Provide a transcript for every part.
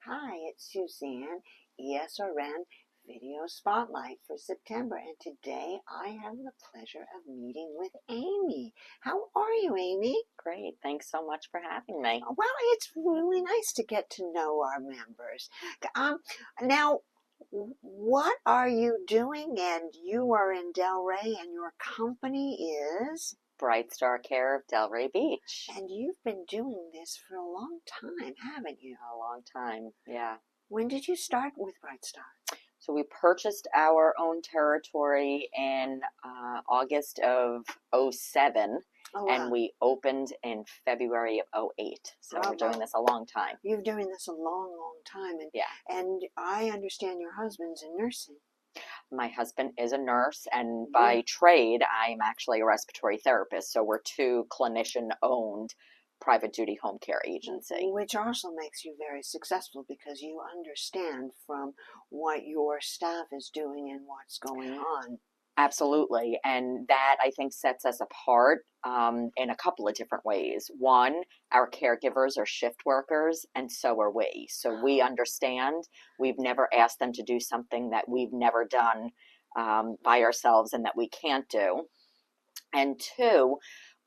Hi, it's Suzanne, ESRN Video Spotlight for September, and today I have the pleasure of meeting with Amy. How are you, Amy? Great. Thanks so much for having me. Well, it's really nice to get to know our members. Now, what are you doing? And you are in Delray, and your company is? BrightStar Care of Delray Beach. And you've been doing this for a long time, haven't you? A long time, yeah. When did you start with BrightStar? So we purchased our own territory in August of '07, Oh, and wow. we opened in February of '08. So we're doing this a long time. You're doing this a long, long time. And, yeah. And I understand your husband's in nursing. My husband is a nurse, and by trade, I'm actually a respiratory therapist. So we're two clinician-owned private duty home care agency. Which also makes you very successful because you understand from what your staff is doing and what's going on. Absolutely. And that, I think, sets us apart in a couple of different ways. One, our caregivers are shift workers, and so are we. So we understand. We've never asked them to do something that we've never done by ourselves and that we can't do. And two,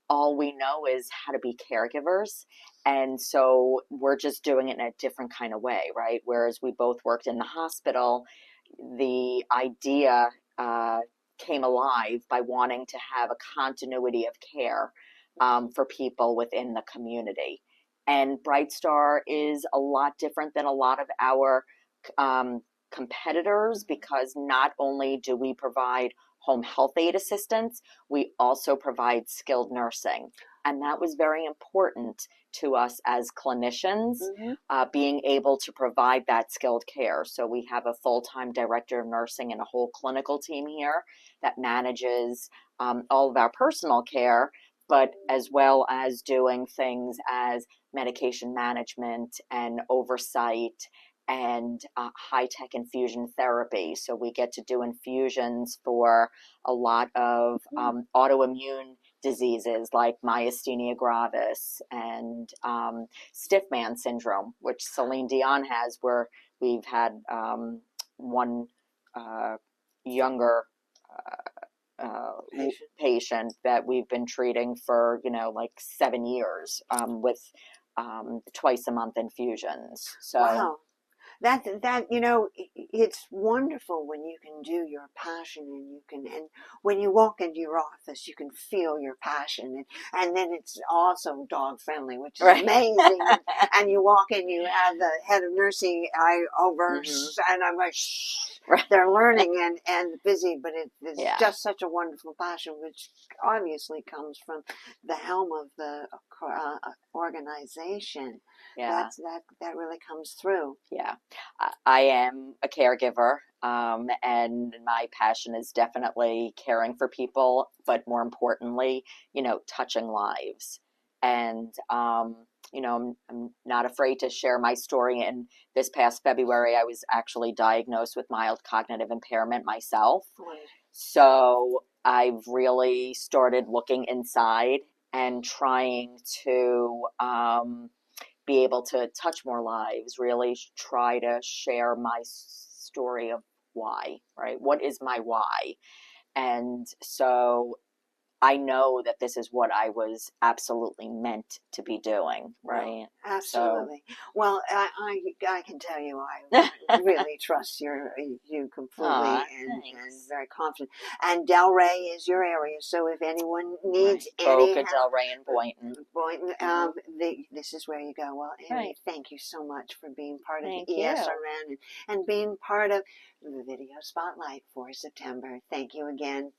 all we know is how to be caregivers. And so we're just doing it in a different kind of way, right? Whereas we both worked in the hospital, the idea came alive by wanting to have a continuity of care for people within the community. And BrightStar is a lot different than a lot of our competitors, because not only do we provide home health aid assistance, we also provide skilled nursing. And that was very important to us as clinicians, being able to provide that skilled care. So we have a full-time director of nursing and a whole clinical team here that manages all of our personal care, but as well as doing things as medication management and oversight and high-tech infusion therapy. So we get to do infusions for a lot of autoimmune diseases like myasthenia gravis and stiff man syndrome, which Celine Dion has, where we've had one younger patient that we've been treating for, like 7 years with twice a month infusions. So. Wow. That it's wonderful when you can do your passion, and when you walk into your office, you can feel your passion, and then it's also dog friendly, which is amazing. And you walk in, you have the head of nursing over, and I'm like, shh, they're learning and busy, but it's just such a wonderful passion, which obviously comes from the helm of the organization. Yeah, that really comes through. Yeah, I am a caregiver, and my passion is definitely caring for people, but more importantly, touching lives. And, I'm not afraid to share my story. And this past February, I was actually diagnosed with mild cognitive impairment myself. So I've really started looking inside and trying to be able to touch more lives, really try to share my story of why, right? What is my why? And so I know that this is what I was absolutely meant to be doing, right? Absolutely. So, well, I can tell you, I really trust you completely, and very confident. And Delray is your area, so if anyone needs any Boca, Delray, and Boynton, this is where you go. Well, Amy, thank you so much for being part of the you. ESRN and being part of the Video Spotlight for September. Thank you again.